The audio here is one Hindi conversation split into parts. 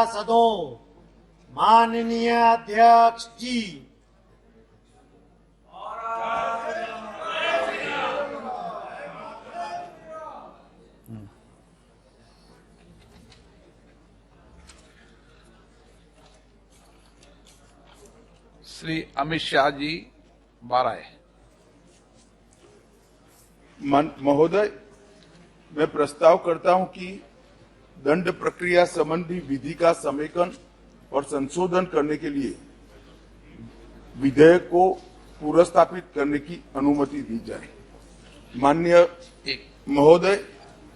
सभासदों, माननीय अध्यक्ष जी, श्री अमित शाह जी बाराए। महोदय, मैं प्रस्ताव करता हूं कि दंड प्रक्रिया संबंधी विधि का समेकन और संशोधन करने के लिए विधेयक को पुनर्स्थापित करने की अनुमति दी जाए। माननीय महोदय,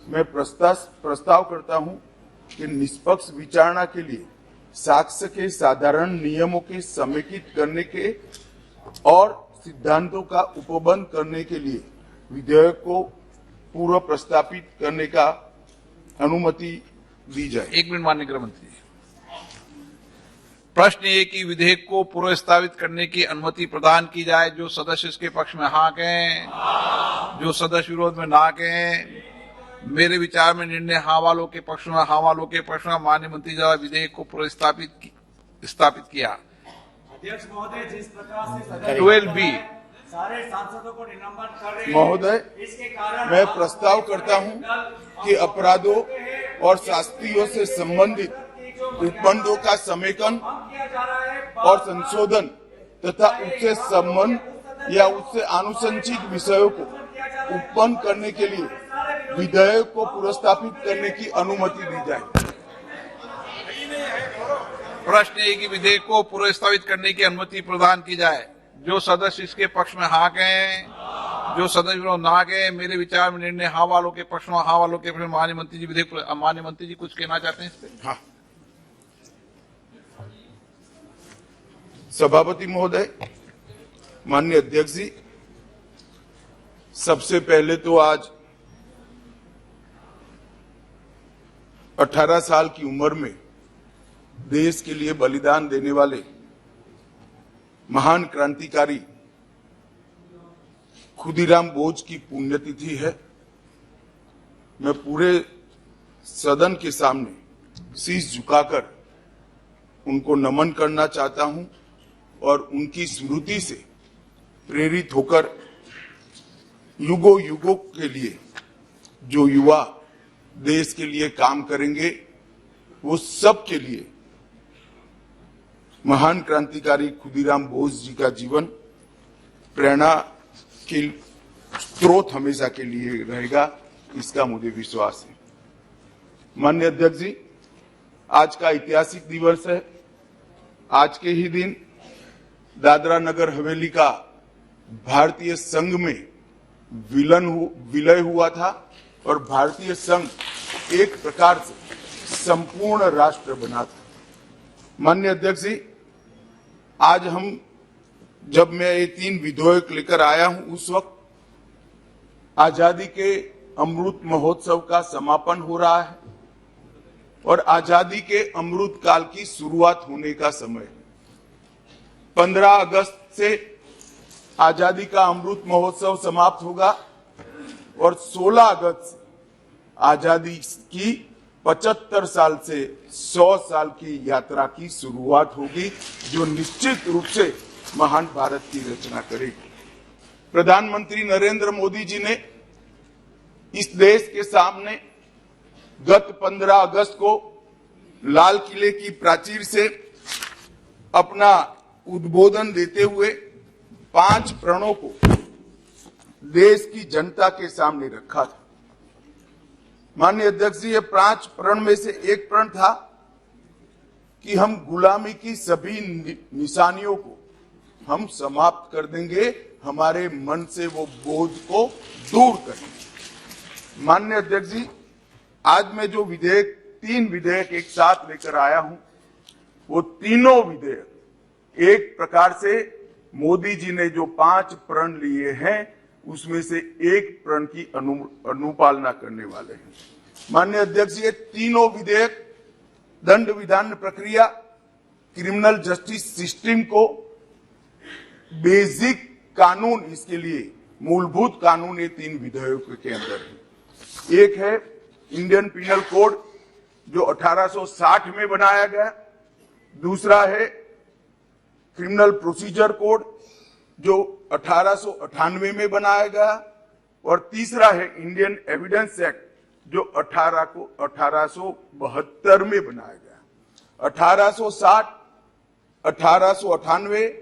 मैं प्रस्ताव करता हूं कि निष्पक्ष विचारणा के लिए साक्ष्य के साधारण नियमों के समेकित करने के और सिद्धांतों का उपबंध करने के लिए विधेयक को पूर्व प्रस्तापित करने का अनुमति दी जाए। 1 मिनट माननीय गृह मंत्री जी। प्रश्न ये कि विधेयक को पूर्व स्थापित करने की अनुमति प्रदान की जाए। जो सदस्य इसके पक्ष में हाँ कहें, जो सदस्य विरोध में ना कहें। मेरे विचार में निर्णय हाँ वालों के पक्ष में, हाँ वालों के पक्ष में। माननीय मंत्री द्वारा विधेयक को पूर्व स्थापित किया। अध्यक्ष महोदय, जिस प्रकार से 12B सारे सांसदों को निलंबन कर रहे हैं, महोदय, इसके कारण मैं प्रस्ताव करता हूं कि अपराधों और शास्तियों से संबंधित उपबंधों का समेकन और संशोधन तथा उससे संबंध या उससे आनुषंगिक विषयों को उत्पन्न करने के लिए विधेयक को पुनर्स्थापित करने की अनुमति दी जाए। प्रश्न है कि विधेयक को पूर्व स्थापित करने की अनुमति प्रदान की जाए। जो सदस्य इसके पक्ष में हाँ कहें, जो सदस्य विरोध ना कहें। मेरे विचार में निर्णय हाँ वालों के पक्ष में, हाँ वालों के पक्ष में। माननीय मंत्री जी विधेयक, माननीय मंत्री जी कुछ कहना चाहते हैं इस पे? हाँ। सभापति महोदय, माननीय अध्यक्ष जी, सबसे पहले तो आज 18 साल की उम्र में देश के लिए बलिदान देने वाले महान क्रांतिकारी खुदीराम बोस की पुण्यतिथि है। मैं पूरे सदन के सामने शीश झुकाकर उनको नमन करना चाहता हूं और उनकी स्मृति से प्रेरित होकर युगों युगों के लिए जो युवा देश के लिए काम करेंगे, वो सब के लिए महान क्रांतिकारी खुदीराम बोस जी का जीवन प्रेरणा के स्रोत हमेशा के लिए रहेगा, इसका मुझे विश्वास है। माननीय अध्यक्ष जी, आज का ऐतिहासिक दिवस है। आज के ही दिन दादरा नगर हवेली का भारतीय संघ में विलय हुआ था और भारतीय संघ एक प्रकार से संपूर्ण राष्ट्र बना था। माननीय अध्यक्ष जी, आज जब मैं ये 3 विधेयक लेकर आया हूं, उस वक्त आजादी के अमृत महोत्सव का समापन हो रहा है और आजादी के अमृत काल की शुरुआत होने का समय है। 15 अगस्त से आजादी का अमृत महोत्सव समाप्त होगा और 16 अगस्त से आजादी की 75 साल से 100 साल की यात्रा की शुरुआत होगी, जो निश्चित रूप से महान भारत की रचना करेगी। प्रधानमंत्री नरेंद्र मोदी जी ने इस देश के सामने गत 15 अगस्त को लाल किले की प्राचीर से अपना उद्बोधन देते हुए 5 प्रणों को देश की जनता के सामने रखा था। माननीय अध्यक्ष जी, ये 5 प्रण में से एक प्रण था कि हम गुलामी की सभी निशानियों को हम समाप्त कर देंगे, हमारे मन से वो बोझ को दूर करेंगे। माननीय अध्यक्ष जी, आज मैं जो 3 विधेयक एक साथ लेकर आया हूं, वो तीनों विधेयक एक प्रकार से मोदी जी ने जो 5 प्रण लिए हैं, उसमें से एक प्रण की अनुपालना करने वाले हैं। माननीय अध्यक्ष, ये तीनों विधेयक दंड विधान प्रक्रिया, क्रिमिनल जस्टिस सिस्टम को बेसिक कानून, इसके लिए मूलभूत कानून ये 3 विधेयकों के अंदर है। एक है इंडियन पिनल कोड, जो 1860 में बनाया गया, दूसरा है क्रिमिनल प्रोसीजर कोड जो 1898 में बनाया गया, और तीसरा है इंडियन एविडेंस एक्ट जो 1872 में बनाया गया। 1860, 1898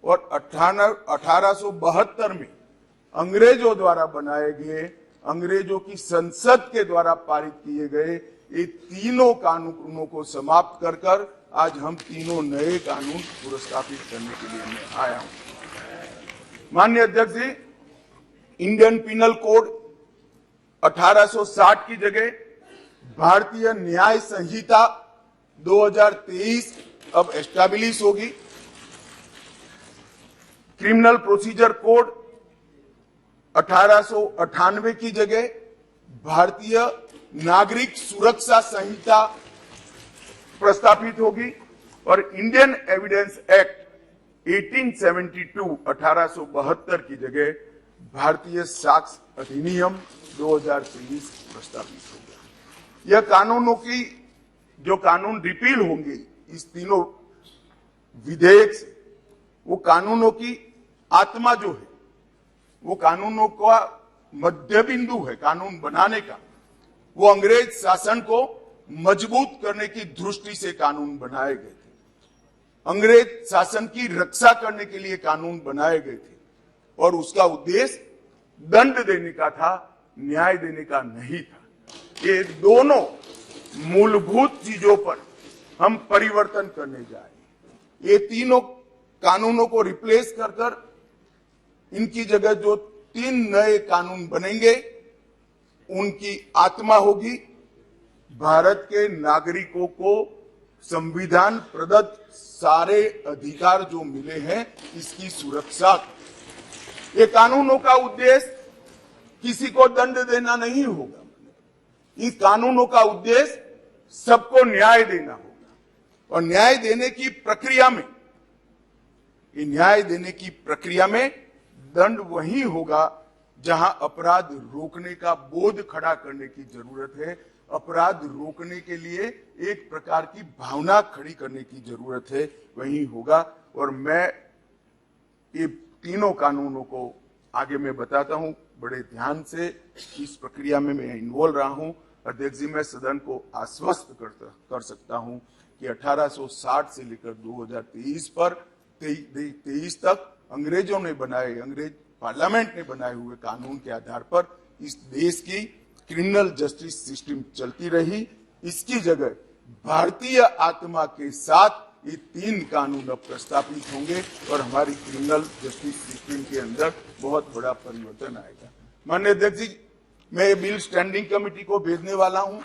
और 1872 में अंग्रेजों द्वारा बनाए गए, अंग्रेजों की संसद के द्वारा पारित किए गए ये तीनों कानूनों को समाप्त कर आज हम तीनों नए कानून पुरस्कृत करने के लिए मैं आया हूं। माननीय अध्यक्ष जी, इंडियन पिनल कोड 1860 की जगह भारतीय न्याय संहिता 2023 अब एस्टैब्लिश होगी। क्रिमिनल प्रोसीजर कोड 1898 की जगह भारतीय नागरिक सुरक्षा संहिता प्रस्तावित होगी, और इंडियन एविडेंस एक्ट 1872 की जगह भारतीय साक्ष्य अधिनियम 2023 प्रस्तावित होगा। यह कानूनों की जो कानून रिपील होंगे इस तीनों विधेयक से, वो कानूनों की आत्मा जो है, वो कानूनों का मध्य बिंदु है कानून बनाने का, वो अंग्रेज शासन को मजबूत करने की दृष्टि से कानून बनाए गए थे। अंग्रेज शासन की रक्षा करने के लिए कानून बनाए गए थे, और उसका उद्देश्य दंड देने का था, न्याय देने का नहीं था। ये दोनों मूलभूत चीजों पर हम परिवर्तन करने जाए। ये तीनों कानूनों को रिप्लेस कर इनकी जगह जो 3 नए कानून बनेंगे, उनकी आत्मा होगी भारत के नागरिकों को संविधान प्रदत्त सारे अधिकार जो मिले हैं इसकी सुरक्षा। ये कानूनों का उद्देश्य किसी को दंड देना नहीं होगा, इस कानूनों का उद्देश्य सबको न्याय देना होगा, और न्याय देने की प्रक्रिया में, ये न्याय देने की प्रक्रिया में दंड वही होगा जहां अपराध रोकने का बोध खड़ा करने की जरूरत है, अपराध रोकने के लिए एक प्रकार की भावना खड़ी करने की जरूरत है, वही होगा। और मैं ये तीनों कानूनों को आगे मैं बताता हूं, बड़े ध्यान से इस प्रक्रिया में मैं इन्वॉल्व रहा हूं। अध्यक्ष जी, मैं सदन को आश्वस्त कर सकता हूं कि 1860 से लेकर 2023 पर 23 तक अंग्रेजों ने बनाए, अंग्रेज पार्लियामेंट ने बनाए हुए कानून के आधार पर इस देश की क्रिमिनल जस्टिस सिस्टम चलती रही। इसकी जगह भारतीय आत्मा के साथ ये 3 कानून अब प्रस्तावित होंगे और हमारी क्रिमिनल जस्टिस सिस्टम के अंदर बहुत बड़ा परिवर्तन आएगा। माननीय अध्यक्ष जी, मैं ये बिल स्टैंडिंग कमेटी को भेजने वाला हूं,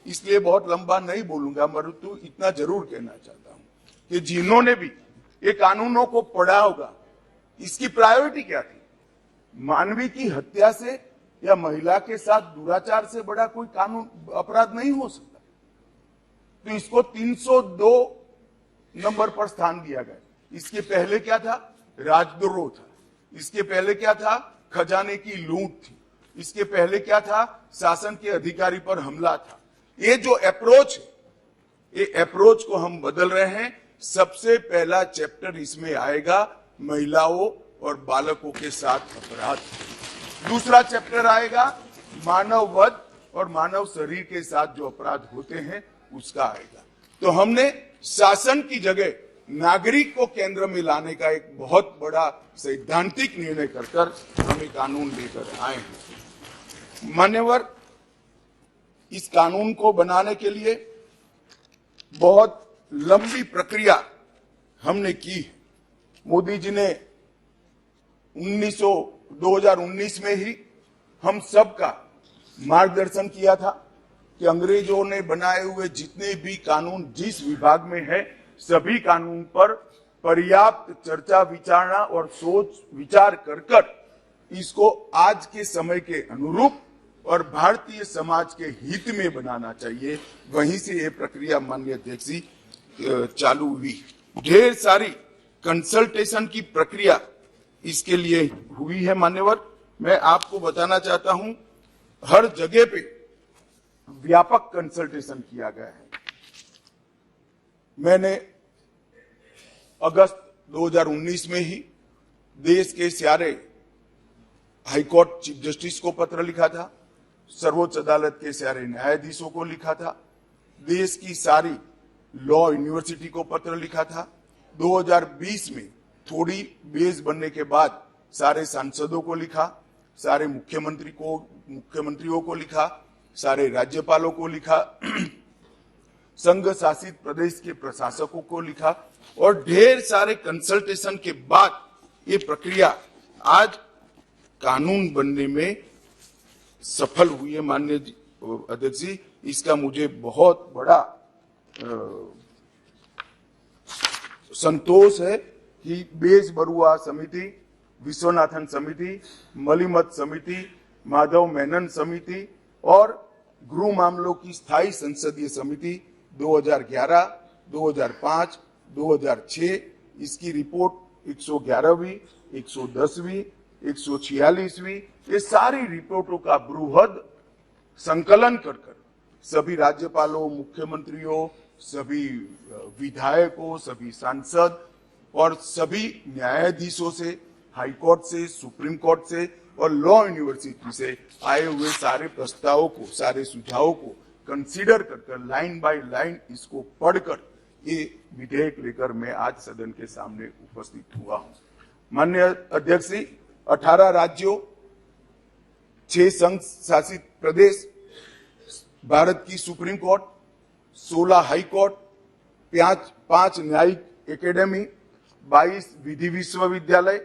इसलिए बहुत लंबा नहीं बोलूंगा, परंतु इतना जरूर कहना चाहता हूं कि जिन्होंने भी ये कानूनों को पढ़ा होगा, इसकी प्रायोरिटी क्या थी? मानवीय की हत्या से या महिला के साथ दुराचार से बड़ा कोई कानून अपराध नहीं हो सकता, तो इसको 302 नंबर पर स्थान दिया गया। इसके पहले क्या था? राजद्रोह था। इसके पहले क्या था? खजाने की लूट थी। इसके पहले क्या था? शासन के अधिकारी पर हमला था। ये जो अप्रोच है, ये अप्रोच को हम बदल रहे हैं। सबसे पहला चैप्टर इसमें आएगा महिलाओं और बालकों के साथ अपराध। दूसरा चैप्टर आएगा मानव वध और मानव शरीर के साथ जो अपराध होते हैं उसका आएगा। तो हमने शासन की जगह नागरिक को केंद्र में लाने का एक बहुत बड़ा सैद्धांतिक निर्णय कर हम ये कानून लेकर आए हैं। मान्यवर, इस कानून को बनाने के लिए बहुत लंबी प्रक्रिया हमने की। मोदी जी ने 2019 में ही हम सबका मार्गदर्शन किया था कि अंग्रेजों ने बनाए हुए जितने भी कानून जिस विभाग में है, सभी कानून पर पर्याप्त चर्चा विचारणा और सोच विचार कर इसको आज के समय के अनुरूप और भारतीय समाज के हित में बनाना चाहिए। वहीं से ये प्रक्रिया माननीय अध्यक्ष जी चालू हुई। ढेर सारी कंसल्टेशन की प्रक्रिया इसके लिए हुई है। मान्यवर, मैं आपको बताना चाहता हूं, हर जगह पे व्यापक कंसल्टेशन किया गया है। मैंने अगस्त 2019 में ही देश के सारे हाईकोर्ट चीफ जस्टिस को पत्र लिखा था, सर्वोच्च अदालत के सारे न्यायाधीशों को लिखा था, देश की सारी लॉ यूनिवर्सिटी को पत्र लिखा था। 2020 में थोड़ी बेस बनने के बाद सारे सांसदों को लिखा, सारे मुख्यमंत्रियों को लिखा, सारे राज्यपालों को लिखा, संघ शासित प्रदेश के प्रशासकों को लिखा और ढेर सारे कंसल्टेशन के बाद ये प्रक्रिया आज कानून बनने में सफल हुई है। माननीय अध्यक्ष जी, इसका मुझे बहुत बड़ा संतोष है कि बेस बरुआ समिति, विश्वनाथन समिति, मलिमत समिति, माधव मेनन समिति और गृह मामलों की स्थायी संसदीय समिति 2011, 2005, 2006 इसकी रिपोर्ट 111वीं, 110वीं, 146वीं ये सारी रिपोर्टों का बृहद संकलन कर सभी राज्यपालों, मुख्यमंत्रियों, सभी विधायकों, सभी सांसद और सभी न्यायाधीशों से, हाईकोर्ट से, सुप्रीम कोर्ट से और लॉ यूनिवर्सिटी से आए हुए सारे प्रस्तावों को, सारे सुझावों को कंसीडर कर लाइन बाय लाइन इसको पढ़कर ये विधेयक लेकर मैं आज सदन के सामने उपस्थित हुआ हूं। माननीय अध्यक्ष जी, 18 राज्यों, 6 संघ शासित प्रदेश, भारत की सुप्रीम कोर्ट, 16 हाई कोर्ट, 5 न्यायिक एकेडमी, 22 विधि विश्वविद्यालय,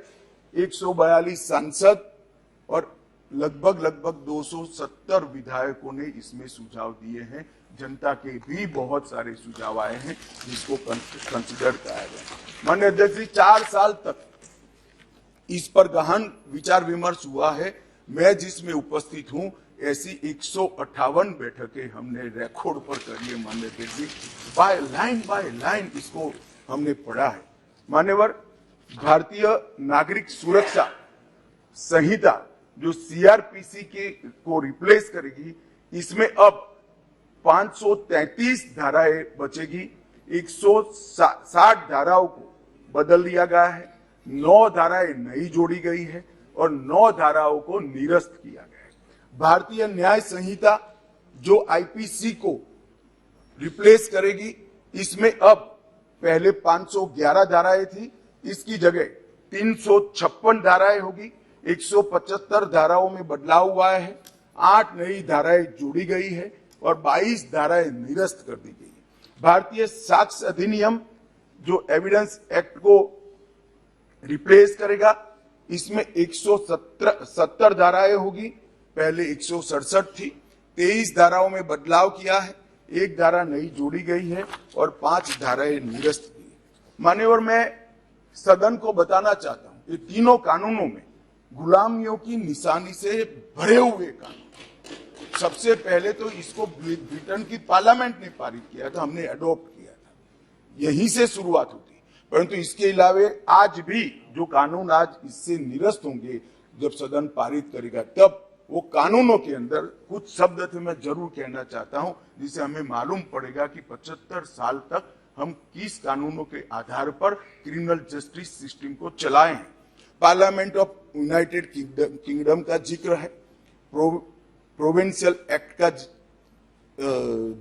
142 सांसद और लगभग 270 विधायकों ने इसमें सुझाव दिए हैं। जनता के भी बहुत सारे सुझाव आए हैं जिसको कंसिडर किया गया। माननीय अध्यक्ष जी, 4 साल तक इस पर गहन विचार विमर्श हुआ है। मैं जिसमें उपस्थित हूं ऐसी 158 बैठकें हमने रिकॉर्ड पर करी है। माननीय अध्यक्ष जी, बाय लाइन इसको हमने पढ़ा है। मान्यवर, भारतीय नागरिक सुरक्षा संहिता जो सीआरपीसी को रिप्लेस करेगी, इसमें अब 533 धाराएं बचेगी, 160 धाराओं को बदल दिया गया है, 9 धाराएं नई जोड़ी गई है और 9 धाराओं को निरस्त किया गया है। भारतीय न्याय संहिता जो आईपीसी को रिप्लेस करेगी, इसमें अब पहले 511 धाराएं थी, इसकी जगह 356 धाराएं होगी, 175 धाराओं में बदलाव हुआ है, 8 नई धाराएं जोड़ी गई है और 22 धाराएं निरस्त कर दी गई है। भारतीय साक्ष्य अधिनियम जो एविडेंस एक्ट को रिप्लेस करेगा, इसमें 170 धाराएं होगी, पहले 167 थी, 23 धाराओं में बदलाव किया है, 1 धारा नई जोड़ी गई है और 5 धाराएं निरस्त की है। मान्यवर, मैं सदन को बताना चाहता हूं, ये तीनों कानूनों में गुलामियों की निशानी से भरे हुए कानून। सबसे पहले तो इसको ब्रिटेन की पार्लियामेंट ने पारित किया था, हमने अडॉप्ट किया था, यहीं से शुरुआत होती। परंतु इसके अलावा आज भी जो कानून आज इससे निरस्त होंगे, जब सदन पारित करेगा, तब वो कानूनों के अंदर कुछ शब्द थे मैं जरूर कहना चाहता हूं, जिससे हमें मालूम पड़ेगा कि 75 साल तक हम किस कानूनों के आधार पर क्रिमिनल जस्टिस सिस्टम को चलाए हैं। पार्लियामेंट ऑफ यूनाइटेड किंगडम का जिक्र है, प्रोविंशियल एक्ट का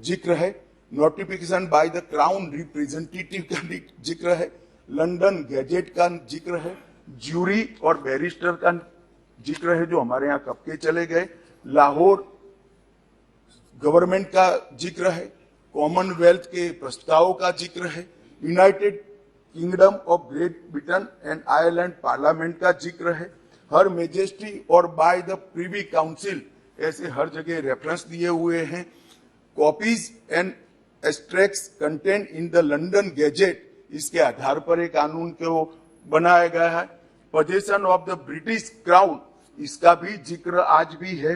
जिक्र है, notification by the crown representative का जिक्र है, लंदन गैजेट का जिक्र है, ज्यूरी और बैरिस्टर का जिक्र है जो हमारे यहाँ कब के चले गए, लाहौर गवर्नमेंट का जिक्र है, कॉमनवेल्थ के प्रस्तावों का जिक्र है, United kingdom of great Britain and Ireland parliament का जिक्र है, हर मेजेस्टी और बाय द प्रिवी काउंसिल, ऐसे हर जगह रेफरेंस दिए हुए हैं। Copies and extracts content in the London gadget, इसके आधार पर एक कानून को बनाया गया है। Possession of the British crown, इसका भी जिक्र आज भी है।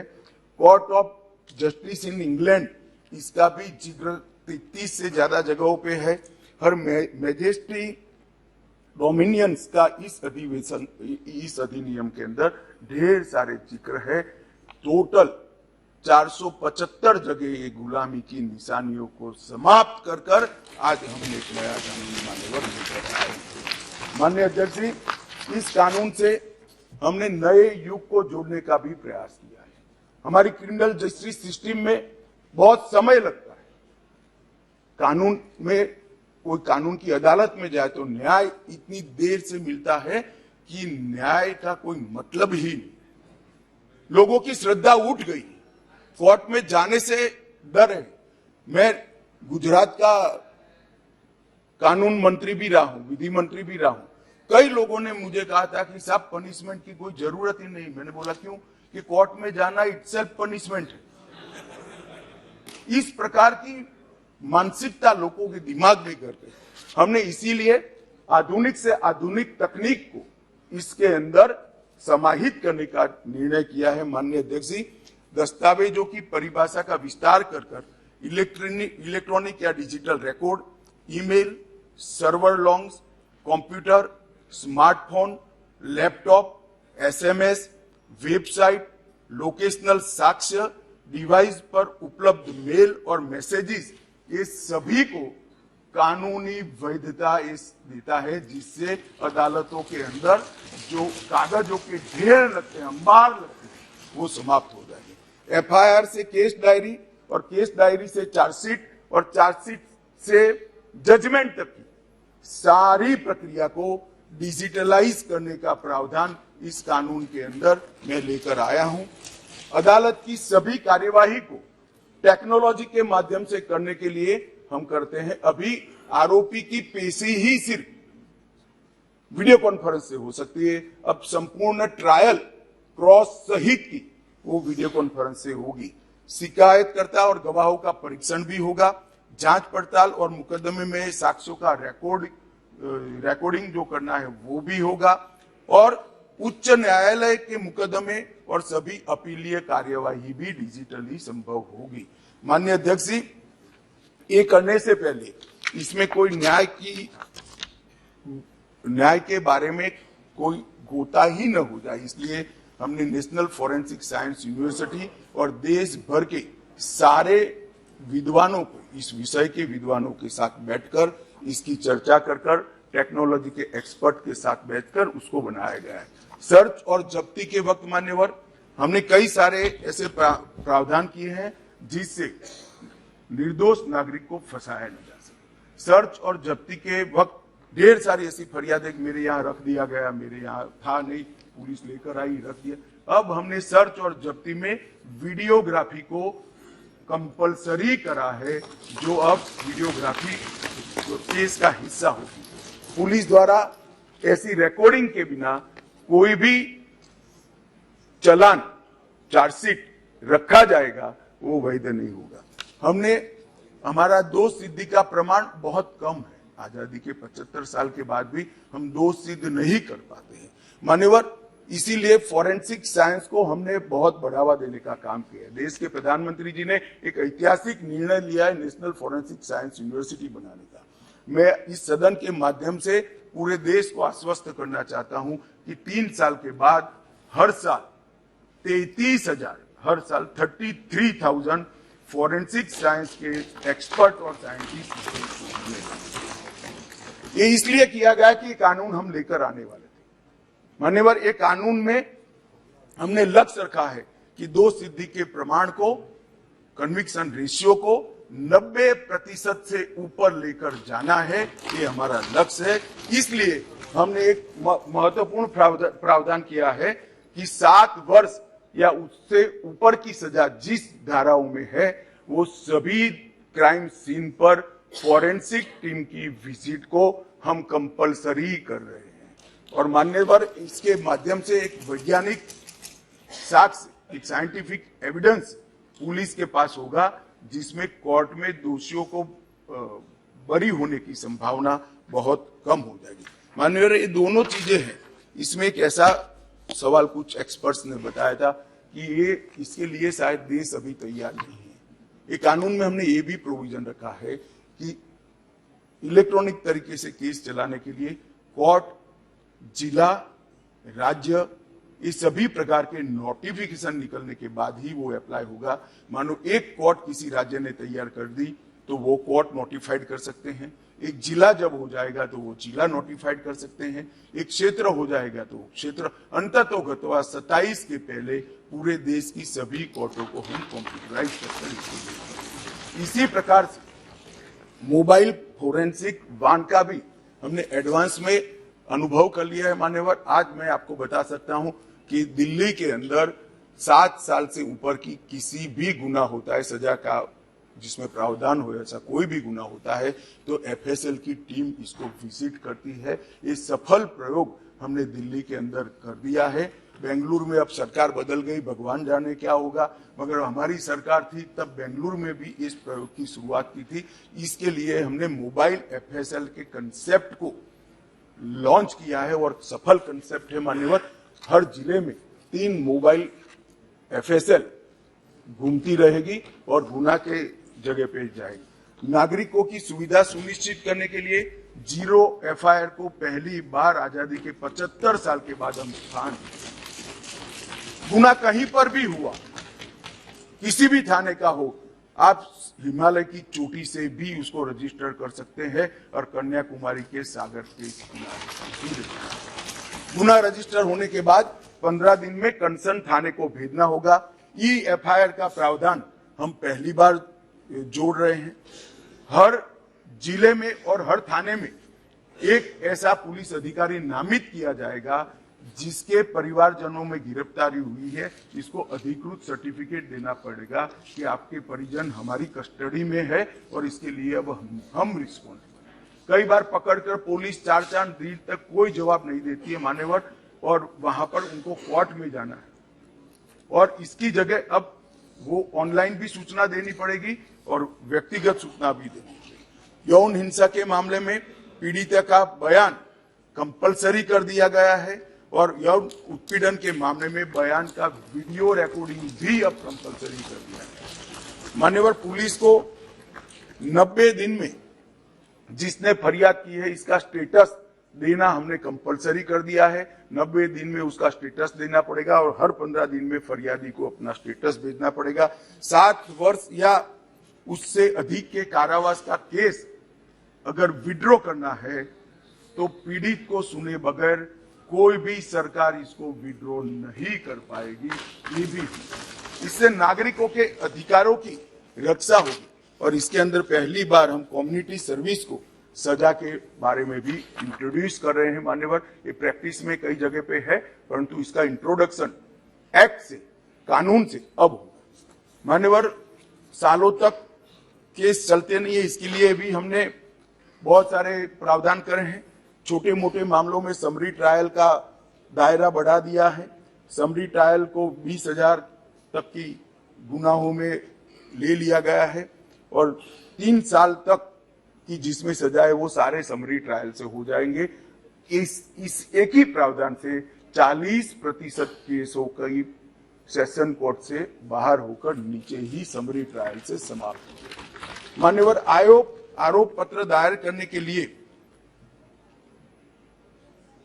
Court of justice in England, इसका भी जिक्र 30 से ज्यादा जगहों पे है। हर मैजेस्टी डोमिनियंस का इस अधिनियम के अंदर ढेर सारे जिक्र है। टोटल 475 जगह ये गुलामी की निशानियों को समाप्त कर कर आज हमने एक नया कानून मान्यवर लेकर आए। माननीय अध्यक्ष जी, इस कानून से हमने नए युग को जोड़ने का भी प्रयास किया है। हमारी क्रिमिनल जस्टिस सिस्टम में बहुत समय लगता है। कानून में कोई कानून की अदालत में जाए तो न्याय इतनी देर से मिलता है कि न्याय का कोई मतलब ही नहीं। लोगों की श्रद्धा उठ गई, कोर्ट में जाने से डर है। मैं गुजरात का कानून मंत्री भी रहा हूं, विधि मंत्री भी रहा हूं। कई लोगों ने मुझे कहा था कि साहब पनिशमेंट की कोई जरूरत ही नहीं। मैंने बोला क्यों? कि कोर्ट में जाना इटसेल्फ पनिशमेंट है। इस प्रकार की मानसिकता लोगों के दिमाग में करके हमने इसीलिए आधुनिक से आधुनिक तकनीक को इसके अंदर समाहित करने का निर्णय किया है। माननीय अध्यक्ष जी, दस्तावेजों की परिभाषा का विस्तार कर इलेक्ट्रॉनिक या digital record, email, server longs, computer, smartphone, laptop, SMS, website, locational साक्ष्य, डिवाइस पर उपलब्ध मेल और मैसेजेस, ये सभी को कानूनी वैधता देता है, जिससे अदालतों के अंदर जो कागजों के ढेर लगते हैं, अंबार लगते हैं, वो समाप्त हो जाएंगे। एफआईआर से केस डायरी और केस डायरी से चार्जशीट और चार्जशीट से जजमेंट तक की सारी प्रक्रिया को डिजिटलाइज करने का प्रावधान इस कानून के अंदर मैं लेकर आया हूं। अदालत की सभी कार्यवाही को टेक्नोलॉजी के माध्यम से करने के लिए हम करते हैं। अभी आरोपी की पेशी ही सिर्फ वीडियो कॉन्फ्रेंस से हो सकती है, अब संपूर्ण ट्रायल क्रॉस सहित की वो वीडियो कॉन्फ्रेंस से होगी। शिकायतकर्ता और गवाहों का परीक्षण भी होगा। जांच पड़ताल और मुकदमे में साक्ष्यों का रिकॉर्डिंग जो करना है वो भी होगा, और उच्च न्यायालय के मुकदमे और सभी अपीलीय कार्यवाही भी डिजिटली संभव होगी। माननीय अध्यक्ष जी, ये करने से पहले इसमें कोई न्याय के बारे में कोई गोता ही न हो जाए, इसलिए हमने नेशनल फॉरेंसिक साइंस यूनिवर्सिटी और देश भर के सारे विद्वानों को, इस विषय के विद्वानों के साथ बैठकर इसकी चर्चा कर टेक्नोलॉजी के एक्सपर्ट के साथ बैठकर उसको बनाया गया है। सर्च और जब्ती के वक्त मान्यवर हमने कई सारे ऐसे प्रावधान किए हैं जिससे निर्दोष नागरिक को फंसाया नहीं जा सके। सर्च और जब्ती के वक्त ढेर सारी ऐसी फरियादें मेरे यहाँ रख दिया गया, मेरे यहाँ था नहीं, पुलिस लेकर आई, रख दिया। अब हमने सर्च और जब्ती में वीडियोग्राफी को कंपलसरी करा है, जो अब वीडियोग्राफी जो केस का हिस्सा होगी। पुलिस द्वारा ऐसी रिकॉर्डिंग के बिना कोई भी चालान, चार्जशीट रखा जाएगा वो वैध नहीं होगा। हमारा दोष सिद्धि का प्रमाण बहुत कम है। आजादी के 75 साल के बाद भी हम दोष सिद्ध नहीं कर पाते हैं मान्यवर। इसीलिए फॉरेंसिक साइंस को हमने बहुत बढ़ावा देने का काम किया है। देश के प्रधानमंत्री जी ने एक ऐतिहासिक निर्णय लिया है नेशनल फॉरेंसिक साइंस यूनिवर्सिटी बनाने का। मैं इस सदन के माध्यम से पूरे देश को आश्वस्त करना चाहता हूं कि 3 साल के बाद हर साल 33,000 फॉरेंसिक साइंस के एक्सपर्ट और साइंटिस्ट। ये इसलिए किया गया कि कानून हम लेकर आने वाले थे मान्यवर। एक कानून में हमने लक्ष्य रखा है कि दोष सिद्धि के प्रमाण को, कन्विक्शन रेशियो को 90% से ऊपर लेकर जाना है, ये हमारा लक्ष्य है। इसलिए हमने एक महत्वपूर्ण प्रावधान किया है कि 7 वर्ष या उससे ऊपर की सजा जिस धाराओं में है वो सभी क्राइम सीन पर फॉरेंसिक टीम की विजिट को हम कंपलसरी कर रहे हैं। और मान्यवर, इसके माध्यम से एक वैज्ञानिक साक्ष्य, एक साइंटिफिक एविडेंस पुलिस के पास होगा, जिसमें कोर्ट में दोषियों को बरी होने की संभावना बहुत कम हो जाएगी। माननीय, ये दोनों चीजें हैं। इसमें एक ऐसा सवाल कुछ एक्सपर्ट्स ने बताया था कि ये इसके लिए शायद देश अभी तैयार नहीं है। ये कानून में हमने ये भी प्रोविजन रखा है कि इलेक्ट्रॉनिक तरीके से केस चलाने के लिए कोर्ट, जिला, राज्य ये सभी प्रकार के नोटिफिकेशन निकलने के बाद ही वो अप्लाई होगा। मानो एक कोर्ट किसी राज्य ने तैयार कर दी तो वो कोर्ट नोटिफाइड कर सकते हैं, एक जिला जब हो जाएगा तो वो जिला नोटिफाइड कर सकते हैं, एक क्षेत्र हो जाएगा तो क्षेत्र, अंततोगत्वा 27 के पहले पूरे देश की सभी कोर्टों को हम कंप्यूटराइज कर। इसी प्रकार से मोबाइल फोरेंसिक वाहन का भी हमने एडवांस में अनुभव कर लिया है मान्यवर। आज मैं आपको बता सकता हूं कि दिल्ली के अंदर 7 साल से ऊपर की किसी भी गुना होता है, सजा का जिसमें प्रावधान हो, ऐसा कोई भी गुना होता है तो एफएसएल की टीम इसको विजिट करती है। ये सफल प्रयोग हमने दिल्ली के अंदर कर दिया है। बेंगलुरु में अब सरकार बदल गई, भगवान जाने क्या होगा, मगर हमारी सरकार थी तब बेंगलुरु में भी इस प्रयोग की शुरुआत की थी। इसके लिए हमने मोबाइल एफएसएल के कंसेप्ट को लॉन्च किया है और सफल कंसेप्ट है मान्यवर। हर जिले में 3 मोबाइल एफएसएल घूमती रहेगी और गुना के जगह पे जाएगी। नागरिकों की सुविधा सुनिश्चित करने के लिए जीरो एफआईआर को पहली बार आजादी के 75 साल के बाद हम स्थान, गुना कहीं पर भी हुआ, किसी भी थाने का हो, आप हिमालय की चोटी से भी उसको रजिस्टर कर सकते हैं और कन्याकुमारी के सागर के किनारे। गुना रजिस्टर होने के बाद 15 दिन में कंसर्न थाने को भेजना होगा। ई एफआईआर का प्रावधान हम पहली बार जोड़ रहे हैं। हर जिले में और हर थाने में एक ऐसा पुलिस अधिकारी नामित किया जाएगा जिसके परिवारजनों में गिरफ्तारी हुई है, इसको अधिकृत सर्टिफिकेट देना पड़ेगा कि आपके परिजन हमारी कस्टडी में है और इसके लिए अब हम रिस्पॉन्सिबल। कई बार पकड़कर पुलिस 4-4 दिन तक कोई जवाब नहीं देती है मान्यवर, और वहां पर उनको कोर्ट में जाना है, और इसकी जगह अब वो ऑनलाइन भी सूचना देनी पड़ेगी और व्यक्तिगत सूचना भी देनी पड़ेगी। यौन हिंसा के मामले में पीड़िता का बयान कंपलसरी कर दिया गया है और यौन उत्पीड़न के मामले में बयान का वीडियो रिकॉर्डिंग भी अब कंपलसरी कर दिया है। मान्यवर, पुलिस को 90 दिन में जिसने फरियाद की है इसका स्टेटस देना हमने कंपलसरी कर दिया है। 90 दिन में उसका स्टेटस देना पड़ेगा और हर 15 दिन में फरियादी को अपना स्टेटस भेजना पड़ेगा। 7 वर्ष या उससे अधिक के कारावास का केस अगर विड्रॉ करना है तो पीड़ित को सुने बगैर कोई भी सरकार इसको विड्रॉ नहीं कर पाएगी। ये भी, इससे नागरिकों के अधिकारों की रक्षा होगी और इसके अंदर पहली बार हम कम्युनिटी सर्विस को सजा के बारे में भी इंट्रोड्यूस कर रहे हैं मान्यवर। ये प्रैक्टिस में कई जगह पे है, परंतु इसका इंट्रोडक्शन एक्ट से, कानून से अब होगा मान्यवर। सालों तक केस चलते नहीं है, इसके लिए भी हमने बहुत सारे प्रावधान करे हैं। छोटे मोटे मामलों में समरी ट्रायल का दायरा बढ़ा दिया है। समरी ट्रायल को 20,000 तक की गुनाहों में ले लिया गया है और 3 साल तक की जिसमें सजा है वो सारे समरी ट्रायल से हो जाएंगे। इस एक ही प्रावधान से 40% केसों की सेशन कोर्ट से बाहर होकर नीचे ही समरी ट्रायल से समाप्त हो। मान्यवर, आरोप पत्र दायर करने के लिए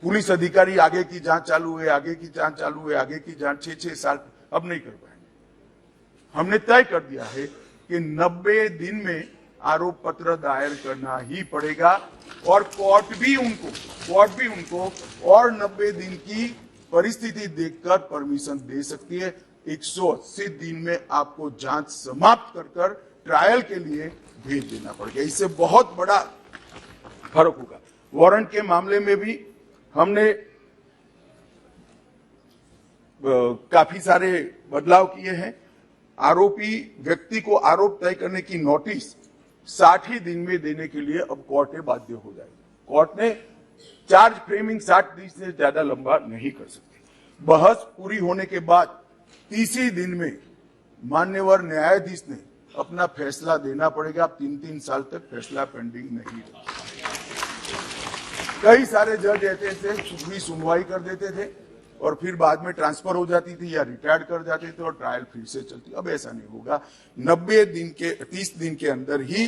पुलिस अधिकारी आगे की जांच चालू है, आगे की जांच चालू है, आगे की जांच 6-6 साल अब नहीं कर पाएंगे। हमने तय कर दिया है कि 90 दिन में आरोप पत्र दायर करना ही पड़ेगा और कोर्ट भी उनको और 90 दिन की परिस्थिति देखकर परमिशन दे सकती है। 180 दिन में आपको जांच समाप्त कर ट्रायल के लिए भेज देना पड़ेगा। इससे बहुत बड़ा फर्क होगा। वारंट के मामले में भी हमने काफी सारे बदलाव किए हैं। आरोपी व्यक्ति को आरोप तय करने की नोटिस 60 ही दिन में देने के लिए अब कोर्टें बाध्य हो जाएगी। कोर्ट ने चार्ज फ्रेमिंग 60 दिन से ज्यादा लंबा नहीं कर सकती। बहस पूरी होने के बाद 30 दिन में मान्यवर न्यायाधीश ने अपना फैसला देना पड़ेगा। 3-3 साल तक फैसला पेंडिंग नहीं रहा। कई सारे जज ऐसे थे, छुपी सुनवाई कर देते थे और फिर बाद में ट्रांसफर हो जाती थी या रिटायर्ड कर जाते थे और ट्रायल फिर से चलती। अब ऐसा नहीं होगा। 30 दिन के अंदर ही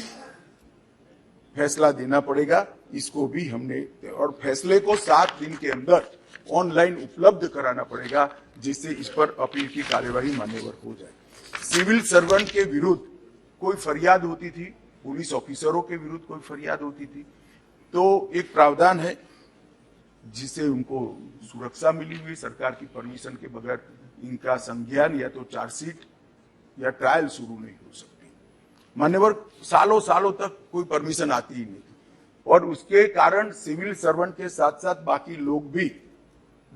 फैसला देना पड़ेगा। इसको भी हमने, और फैसले को 7 दिन के अंदर ऑनलाइन उपलब्ध कराना पड़ेगा, जिससे इस पर अपील की कार्यवाही मान्यवर हो जाए। सिविल सर्वेंट के विरुद्ध कोई फरियाद होती थी, पुलिस ऑफिसरों के विरुद्ध कोई फरियाद होती थी, तो एक प्रावधान है जिससे उनको सुरक्षा मिली हुई, सरकार की परमिशन के बगैर इनका संज्ञान या तो चार्जशीट या ट्रायल शुरू नहीं हो सकती। मान्यवर सालों सालों तक कोई परमिशन आती ही नहीं थी, और उसके कारण सिविल सर्वेंट के साथ साथ बाकी लोग भी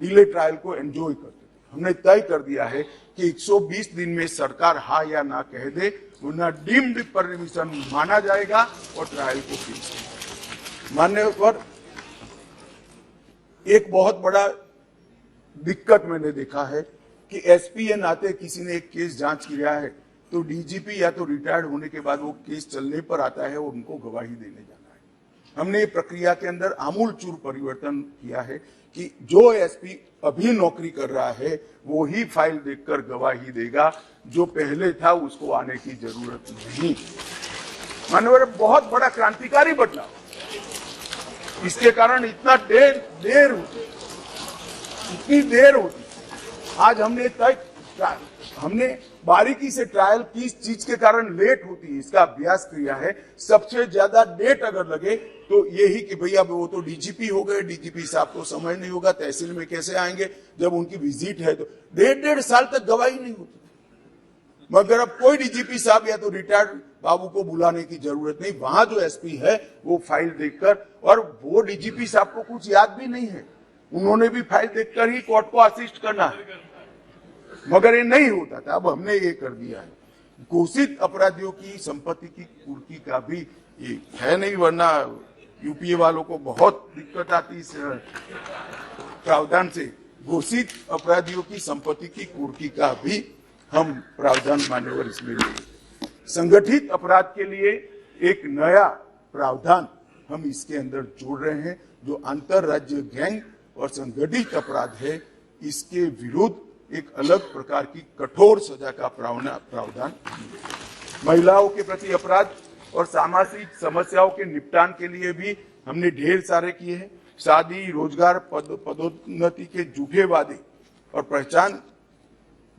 डिले ट्रायल को एंजॉय करते थे। हमने तय कर दिया है कि 120 दिन में सरकार हाँ या ना कह दे, वरना डीम्ड परमिशन माना जाएगा और ट्रायल को पेश किया। मान्यवर एक बहुत बड़ा दिक्कत मैंने देखा है कि एसपी के नाते किसी ने एक केस जांच किया है तो डीजीपी या तो रिटायर्ड होने के बाद वो केस चलने पर आता है और उनको गवाही देने जाना है। हमने ये प्रक्रिया के अंदर आमूल चूर परिवर्तन किया है कि जो एसपी अभी नौकरी कर रहा है वो ही फाइल देखकर गवाही देगा, जो पहले था उसको आने की जरूरत नहीं। मानवर बहुत बड़ा क्रांतिकारी बदलाव, इसके कारण इतना देर होती, इतनी देर होती। आज हमने बारीकी से ट्रायल किस चीज के कारण लेट होती है इसका अभ्यास किया है। सबसे ज्यादा डेट अगर लगे तो यही कि भैया वो तो डीजीपी हो गए, डीजीपी साहब को समय नहीं होगा, तहसील में कैसे आएंगे, जब उनकी विजिट है तो 1.5 साल तक गवाही नहीं होती। मगर अब कोई डीजीपी साहब या तो रिटायर्ड बाबू को बुलाने की जरूरत नहीं, वहां जो एसपी है वो फाइल देखकर, और वो डीजीपी साहब को कुछ याद भी नहीं है, उन्होंने भी फाइल देखकर ही कोर्ट को असिस्ट करना है, मगर ये नहीं होता था। अब हमने ये कर दिया है। घोषित अपराधियों की संपत्ति की कुर्की का भी ये है नहीं, वरना यूपीए वालों को बहुत दिक्कत आती इस प्रावधान से। घोषित अपराधियों की संपत्ति की कुर्की का भी हम प्रावधान मान्यवर इसमें लिए। संगठित अपराध के लिए एक नया प्रावधान हम इसके अंदर जोड़ रहे हैं, जो अंतरराज्य गैंग और संगठित अपराध है, इसके विरुद्ध एक अलग प्रकार की कठोर सजा का प्रावधान। महिलाओं के प्रति अपराध और सामाजिक समस्याओं के निपटान के लिए भी हमने ढेर सारे किए हैं। शादी, रोजगार, पदोन्नति के झूठे वादे और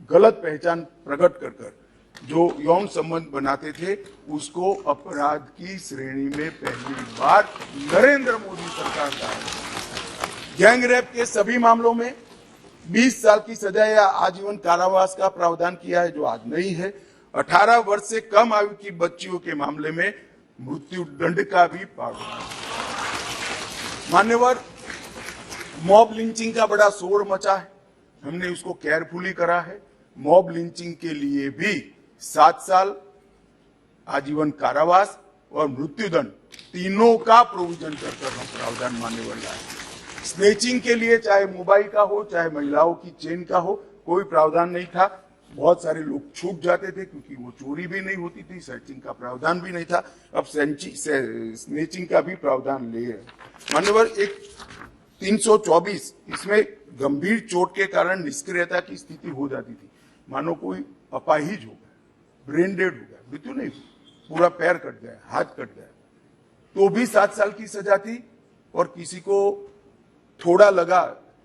गलत पहचान प्रकट कर जो यौन संबंध बनाते थे, उसको अपराध की श्रेणी में पहली बार नरेंद्र मोदी सरकार का है। गैंग रेप के सभी मामलों में 20 साल की सजा या आजीवन कारावास का प्रावधान किया है, जो आज नहीं है। 18 वर्ष से कम आयु की बच्चियों के मामले में मृत्यु दंड का भी प्रावधान। मान्यवर, मॉब लिंचिंग का बड़ा शोर मचा है, हमने उसको केयरफुली करा है। मॉब लिंचिंग के लिए भी 7 साल आजीवन कारावास और मृत्युदंड तीनों का प्रोविजन कर हम प्रावधान मान्यवर लाए। स्नेचिंग के लिए चाहे मोबाइल का हो चाहे महिलाओं की चेन का हो, कोई प्रावधान नहीं था। बहुत सारे लोग छूट जाते थे क्योंकि वो चोरी भी नहीं होती थी, स्नेचिंग का प्रावधान भी नहीं था। अब स्नेचिंग का भी प्रावधान ले है। मान्यवर, एक 324 इसमें गंभीर चोट के कारण निष्क्रियता की स्थिति हो जाती थी। मानो कोई अपाहिज हो गया, ब्रेन डेड हो गया, मृत्यु नहीं, पूरा पैर कट गया, हाथ कट गया, तो भी 7 साल की सजा थी। और किसी को थोड़ा लगा,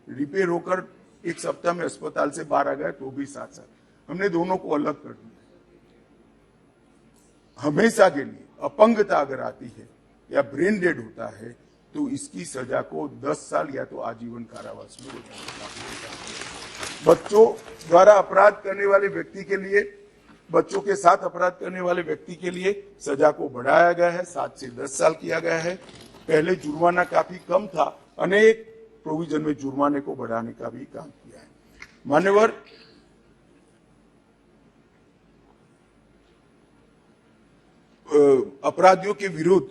रिपेयर होकर 1 सप्ताह में अस्पताल से बाहर आ गए, तो भी 7 साल। हमने दोनों को अलग कर दिया। हमेशा के लिए अपंगता अगर आती है या ब्रेन डेड होता है तो इसकी सजा को 10 साल या तो आजीवन कारावास में हो जाएगा। बच्चों द्वारा अपराध करने वाले व्यक्ति के लिए, बच्चों के साथ अपराध करने वाले व्यक्ति के लिए सजा को बढ़ाया गया है, 7 से 10 साल किया गया है। पहले जुर्माना काफी कम था, अनेक प्रोविजन में जुर्माने को बढ़ाने का भी काम किया है। मान्यवर, अपराधियों के विरुद्ध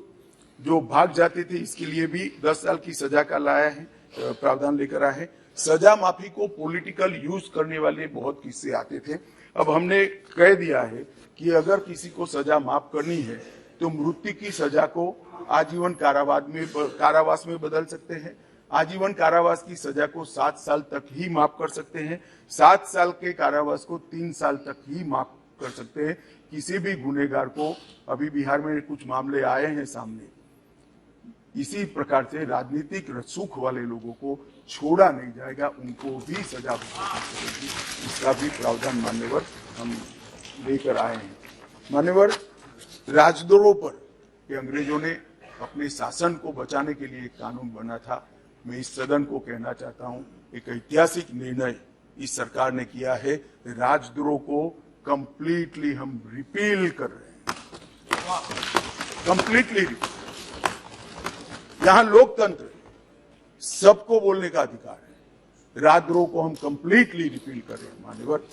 जो भाग जाते थे, इसके लिए भी 10 साल की सजा का लाया है, प्रावधान लेकर आए हैं। सजा माफी को पॉलिटिकल यूज करने वाले बहुत किस्से आते थे। अब हमने कह दिया है कि अगर किसी को सजा माफ करनी है तो मृत्यु की सजा को आजीवन कारावास में बदल सकते हैं। आजीवन कारावास की सजा को 7 साल तक ही माफ कर सकते हैं। 7 साल के कारावास को 3 साल तक ही माफ कर सकते हैं। किसी भी गुनेगार को, अभी बिहार में कुछ मामले आए हैं सामने, इसी प्रकार से राजनीतिक सुख वाले लोगों को छोड़ा नहीं जाएगा, उनको भी सजा भुगतनी पड़ेगी। इसका भी प्रावधान मान्यवर हम लेकर आए हैं। मान्यवर, राजद्रोह पर कि अंग्रेजों ने अपने शासन को बचाने के लिए एक कानून बना था। मैं इस सदन को कहना चाहता हूं, एक ऐतिहासिक निर्णय इस सरकार ने किया है। राजद्रोह को कंप्लीटली हम रिपील कर रहे हैं, कंप्लीटली। यहां लोकतंत्र, सबको बोलने का अधिकार है। राजद्रोह को हम कंप्लीटली रिपील कर रहे हैं मान्यवर।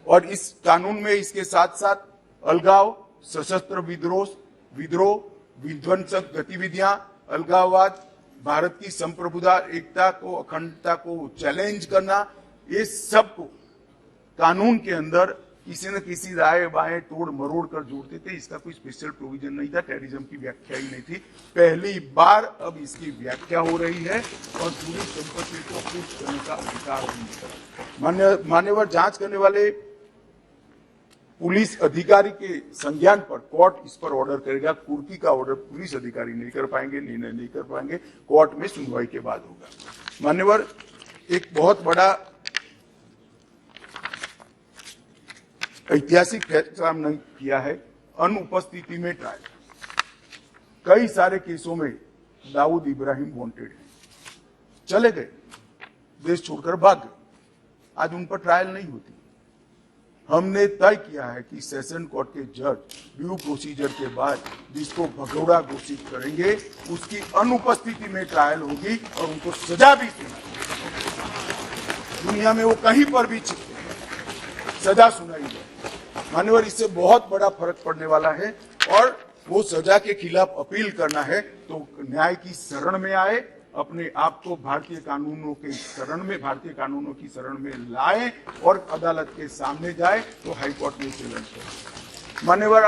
और इस कानून में इसके साथ साथ अलगाव, सशस्त्र विद्रोह, विध्वंसक गतिविधियां, अलगाववाद, भारत की संप्रभुता, एकता को, अखंडता को चैलेंज करना, ये सब को कानून के अंदर किसी न किसी दाएं बाएं तोड़ मरोड़ कर जोड़ते थे। इसका कोई स्पेशल प्रोविजन नहीं था, टेररिज्म की व्याख्या ही नहीं थी। पहली बार अब इसकी व्याख्या हो रही है और पूरी संपत्ति को कुछ करने का अधिकार नहीं। मान्यवर, जांच करने वाले पुलिस अधिकारी के संज्ञान पर कोर्ट इस पर ऑर्डर करेगा। कुर्की का ऑर्डर पुलिस अधिकारी नहीं कर पाएंगे, निर्णय नहीं कर पाएंगे, कोर्ट में सुनवाई के बाद होगा। मान्यवर, एक बहुत बड़ा ऐतिहासिक फैसला हमने किया है, अनुपस्थिति में ट्रायल। कई सारे केसों में दाऊद इब्राहिम वांटेड है, चले गए, देश छोड़कर भाग गए, आज उन पर ट्रायल नहीं होती। हमने तय किया है कि सेशन कोर्ट के जज ड्यू प्रोसीजर के बाद जिसको भगोड़ा घोषित करेंगे उसकी अनुपस्थिति में ट्रायल होगी और उनको सजा भी सुनाई। दुनिया में वो कहीं पर भी सजा सुनाई जाए मान्यवर, इससे बहुत बड़ा फर्क पड़ने वाला है। और वो सजा के खिलाफ अपील करना है तो न्याय की शरण में आए, अपने आप को भारतीय कानूनों की शरण में लाए और अदालत के सामने जाए तो हाईकोर्ट में चैलेंज करें। मान्यवर,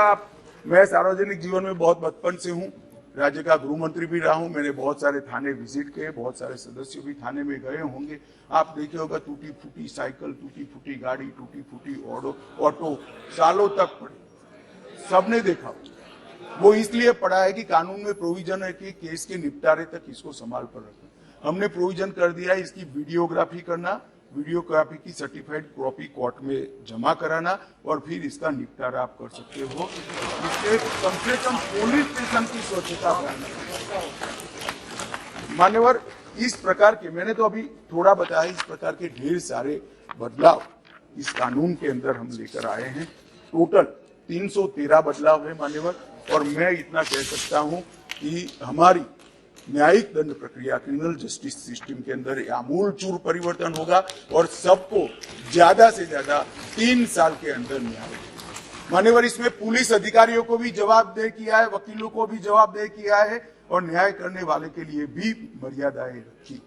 मैं सार्वजनिक जीवन में बहुत बचपन से हूं, राज्य का गृह मंत्री भी रहा हूं। मैंने बहुत सारे थाने विजिट किए, बहुत सारे सदस्य भी थाने में गए होंगे। आप देखे होगा टूटी फूटी साइकिल, टूटी फूटी गाड़ी, टूटी फूटी ऑटो सालों तक पड़ी, सबने देखा। वो इसलिए पड़ा है कि कानून में प्रोविजन है कि केस के निपटारे तक इसको संभाल कर रखना। हमने प्रोविजन कर दिया है इसकी वीडियोग्राफी करना, वीडियोग्राफी की सर्टिफाइड कॉपी कोर्ट में जमा कराना और फिर इसका निपटारा आप कर सकते हो। इससे कम से कम पुलिस स्टेशन की स्वच्छता बढ़ाना। मान्यवर, इस प्रकार के, मैंने तो अभी थोड़ा बताया, इस प्रकार के ढेर सारे बदलाव इस कानून के अंदर हम लेकर आए हैं। टोटल 313 बदलाव है मान्यवर। और मैं इतना कह सकता हूं कि हमारी न्यायिक दंड प्रक्रिया, क्रिमिनल जस्टिस सिस्टम के अंदर आमूलचूल परिवर्तन होगा और सबको ज्यादा से ज्यादा 3 साल के अंदर न्याय। मान्यवर, इसमें पुलिस अधिकारियों को भी जवाबदेह किया है, वकीलों को भी जवाबदेह किया है और न्याय करने वाले के लिए भी मर्यादाएं रखी।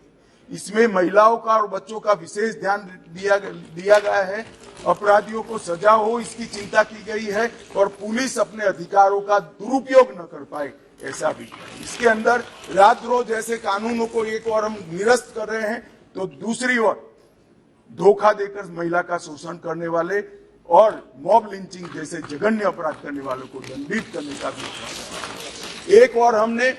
इसमें महिलाओं का और बच्चों का विशेष ध्यान दिया गया है। अपराधियों को सजा हो इसकी चिंता की गई है और पुलिस अपने अधिकारों का दुरुपयोग न कर पाए, ऐसा भी। इसके अंदर राजद्रोह जैसे कानूनों को एक और हम निरस्त कर रहे हैं तो दूसरी ओर धोखा देकर महिला का शोषण करने वाले और मॉब लिंचिंग जैसे जघन्य अपराध करने वालों को दंडित करने का भी। एक और हमने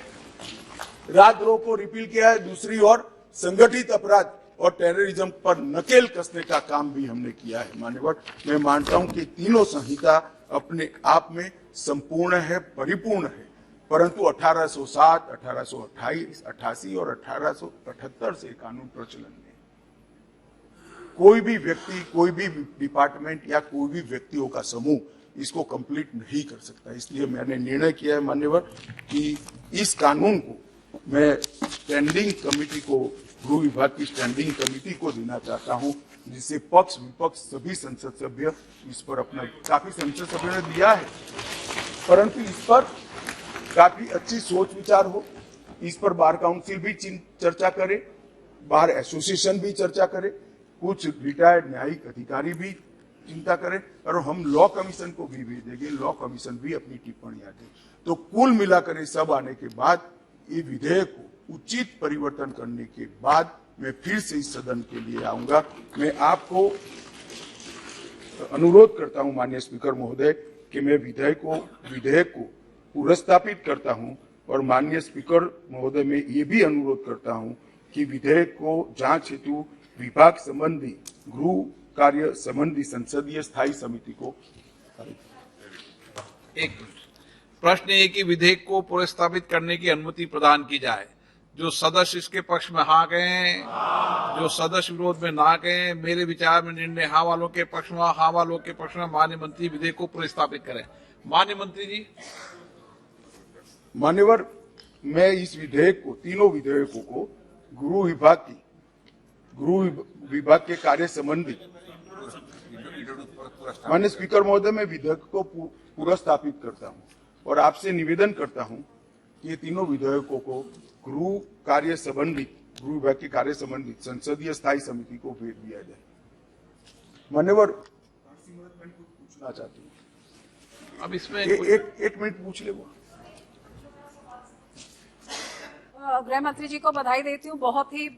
राजद्रोह को रिपील किया है, दूसरी ओर संगठित अपराध और टेररिज्म पर नकेल कसने का काम भी हमने किया है। मान्यवर, मैं मानता हूं कि तीनों संहिता अपने आप में संपूर्ण है, परिपूर्ण है, परंतु 1807, 1828, 88 और 1878 से कानून प्रचलन में कोई भी व्यक्ति, कोई भी डिपार्टमेंट या कोई भी व्यक्तियों का समूह इसको कंप्लीट नहीं कर सकता। इसलिए मैंने निर्णय किया है मान्यवर कि इस कानून को मैं स्टैंडिंग कमेटी को, गृह विभाग की स्टैंडिंग कमेटी को देना चाहता हूं, जिससे पक्ष विपक्ष सभी संसद सभ्य इस पर अपना, काफी संसद सभ्यों ने दिया है, परंतु इस पर काफी अच्छी सोच विचार हो। इस पर बार काउंसिल भी चर्चा करे, बार एसोसिएशन भी चर्चा करे, कुछ रिटायर्ड न्यायिक अधिकारी भी चिंता करें और हम लॉ कमीशन को भी भेजेंगे, लॉ कमीशन भी अपनी टिप्पणियां दे। तो कुल मिलाकर ये सब आने के बाद ये विधेयक को उचित परिवर्तन करने के बाद मैं फिर से इस सदन के लिए आऊंगा। मैं आपको अनुरोध करता हूं माननीय स्पीकर महोदय कि मैं विधेयक को पुनर्स्थापित करता हूं और माननीय स्पीकर महोदय मैं ये भी अनुरोध करता हूं कि विधेयक को जांच हेतु विभाग संबंधी गृह कार्य संबंधी संसदीय स्थायी समिति को एक प्रश्न ये कि विधेयक को पुनर्स्थापित करने की अनुमति प्रदान की जाए। जो सदस्य इसके पक्ष में हाँ कहें, जो सदस्य विरोध में ना कहें। मेरे विचार में निर्णय हाँ वालों के पक्ष में, हाँ वालों के पक्ष में माननीय मंत्री विधेयक को पुनर्स्थापित करें। माननीय मंत्री जी। मान्यवर, मैं इस विधेयक को, तीनों विधेयकों को गृह विभाग के कार्य संबंधी माननीय स्पीकर महोदय मैं विधेयक को पुनर्स्थापित करता हूं और आपसे निवेदन करता हूं कि ये तीनों विधेयकों को गृह कार्य संबंधी, गृह विभाग के कार्य संबंधी संसदीय स्थायी समिति को भेज दिया जाए। मान्यवर, पूछना चाहती हूँ। अब इसमें एक मिनट पूछ ले वो। गृह मंत्री जी को बधाई देती हूँ, बहुत ही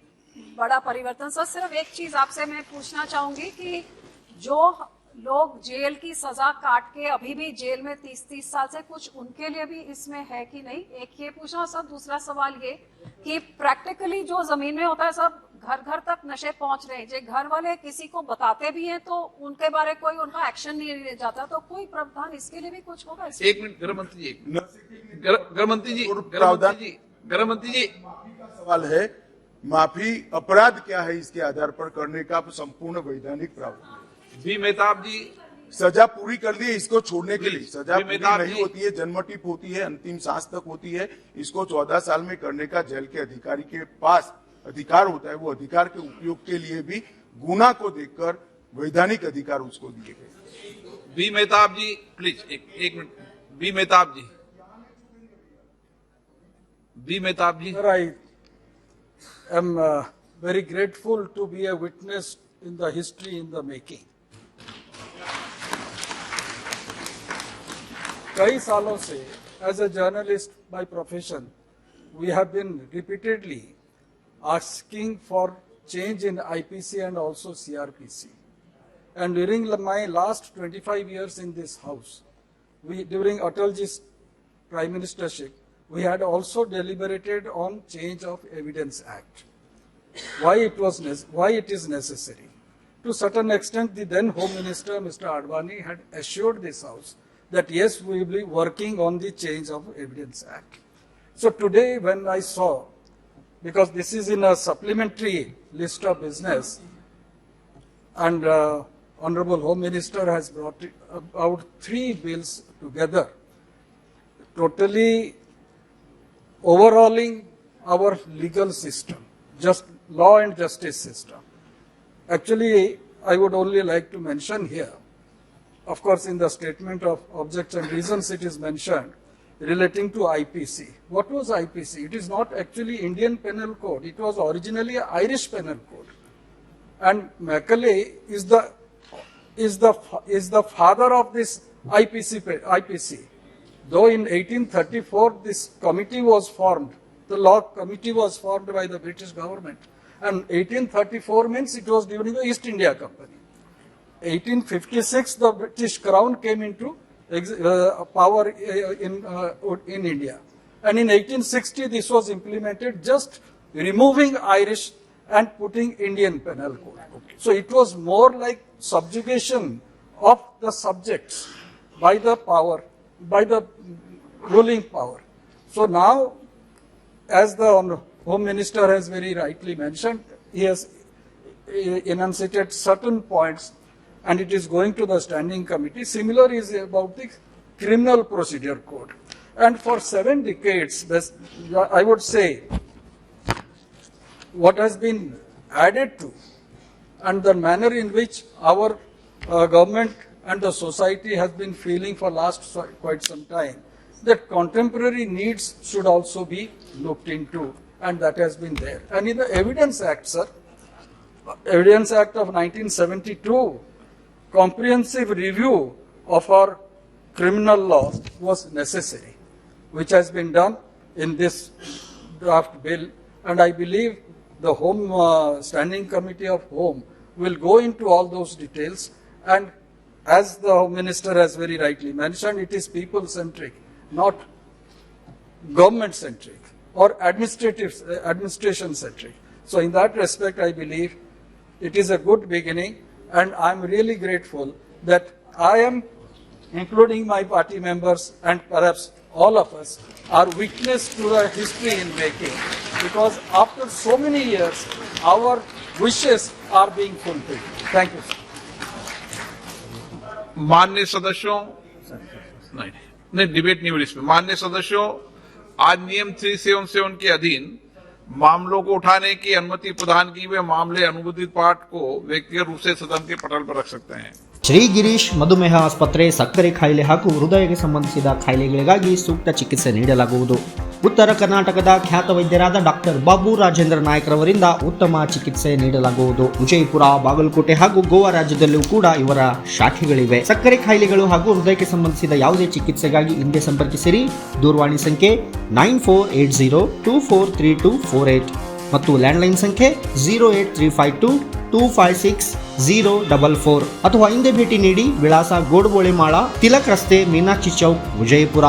बड़ा परिवर्तन। सर सिर्फ एक चीज आपसे मैं पूछना चाहूंगी कि जो लोग जेल की सजा काट के अभी भी जेल में 30-30 साल से, कुछ उनके लिए भी इसमें है कि नहीं, एक ये पूछना। सर दूसरा सवाल ये कि प्रैक्टिकली जो जमीन में होता है सब घर घर तक नशे पहुंच रहे हैं, जो घर वाले किसी को बताते भी हैं तो उनके बारे कोई उनका एक्शन नहीं लिया जाता, तो कोई प्रावधान इसके लिए भी कुछ होगा? एक मिनट गृह मंत्री जी, गृह मंत्री जी, गृह मंत्री जी, सवाल है माफी अपराध क्या है, इसके आधार पर करने का संपूर्ण वैधानिक प्रावधान। बी मेहताब जी। सजा पूरी कर दी है, इसको छोड़ने के लिए सजा पूरी मेहताब नहीं जी। होती है, जन्मटिप होती है, अंतिम सांस तक होती है। इसको 14 साल में करने का जेल के अधिकारी के पास अधिकार होता है। वो अधिकार के उपयोग के लिए भी गुना को देखकर वैधानिक अधिकार उसको दिए गए। बी मेहताब जी प्लीज, एक मिनट। B Mehtab ji, B Mehtab ji. Sir, I am very grateful to be a witness in the history in the making. कई सालों से as a journalist by profession, we have been repeatedly asking for change in IPC and also CRPC. And during my last 25 years in this house, during Atalji's prime ministership, we had also deliberated on change of Evidence Act. Why it is necessary? To certain extent, the then Home Minister, Mr. Advani, had assured this House that yes, we will be working on the change of Evidence Act. So today when I saw, because this is in a supplementary list of business, and Honorable Home Minister has brought out 3 bills together, totally overhauling our legal system, just law and justice system. Actually, I would only like to mention here, of course, in the statement of objects and reasons it is mentioned relating to IPC. What was IPC? It is not actually Indian Penal Code. It was originally an Irish Penal Code. And Macaulay is the father of this IPC. Though in 1834 this committee was formed, the law committee was formed by the British government. And 1834 means it was during the East India Company. 1856 the British Crown came into power in India. And in 1860 this was implemented, just removing Irish and putting Indian Penal Code. Okay. So it was more like subjugation of the subjects by the power, by the ruling power. So now, as the Home Minister has very rightly mentioned, he has enunciated certain points and it is going to the standing committee. Similar is about the Criminal Procedure Code. And for 7 decades, I would say, what has been added to and the manner in which our government and the society has been feeling for last quite some time, that contemporary needs should also be looked into, and that has been there. And in the Evidence Act, sir, Evidence Act of 1972, comprehensive review of our criminal law was necessary, which has been done in this draft bill, and I believe the Home Standing Committee of Home will go into all those details, and as the Home Minister has very rightly mentioned, it is people-centric, not government centric or administration centric. So in that respect, I believe it is a good beginning, and I'm really grateful that I am, including my party members and perhaps all of us, are witness to the history in making, because after so many years, our wishes are being fulfilled. Thank you, sir. माननीय सदस्यों, नहीं डिबेट नहीं हुई इसमें। माननीय सदस्यों, आज नियम 377 के अधीन मामलों को उठाने की अनुमति प्रदान की हुए मामले अनुमोदित पाठ को व्यक्तिगत रूप से सदन के पटल पर रख सकते हैं। ಶ್ರೀ ಗಿರೀಶ್ ಮಧುಮೇಹ ಆಸ್ಪತ್ರೆ ಸಕ್ಕರೆ ಕಾಯಿಲೆ ಹಾಗೂ ಹೃದಯಕ್ಕೆ ಸಂಬಂಧಿಸಿದ ಕಾಯಿಲೆಗಳಿಗಾಗಿ ಸೂಕ್ತ ಚಿಕಿತ್ಸೆ ನೀಡಲಾಗುವುದು. ಉತ್ತರ ಕರ್ನಾಟಕದ ಖ್ಯಾತ ವೈದ್ಯರಾದ ಡಾಕ್ಟರ್ ಬಾಬು ರಾಜೇಂದ್ರ ನಾಯ್ಕರವರಿಂದ ಉತ್ತಮ ಚಿಕಿತ್ಸೆ ನೀಡಲಾಗುವುದು. ವಿಜಯಪುರ, ಬಾಗಲಕೋಟೆ ಹಾಗೂ ಗೋವಾ ರಾಜ್ಯದಲ್ಲೂ ಕೂಡ ಇವರ ಶಾಖೆಗಳಿವೆ. ಸಕ್ಕರೆ ಕಾಯಿಲೆಗಳು ಹಾಗೂ ಹೃದಯಕ್ಕೆ ಸಂಬಂಧಿಸಿದ ಯಾವುದೇ ಚಿಕಿತ್ಸೆಗಾಗಿ ಹಿಂದೆ ಸಂಪರ್ಕಿಸಿರಿ. ದೂರವಾಣಿ ಸಂಖ್ಯೆ 9480243248 ಮತ್ತು ಲ್ಯಾಂಡ್ಲೈನ್ ಸಂಖ್ಯೆ 08352256044 ಅಥವಾ ಹಿಂದೆ ಭೇಟಿ ನೀಡಿ. ವಿಳಾಸ ಗೋಡಬೋಳೆಮಾಳ, ತಿಲಕ್ ರಸ್ತೆ, ಮೀನಾಕ್ಷಿ ಚೌಕ್, ವಿಜಯಪುರ.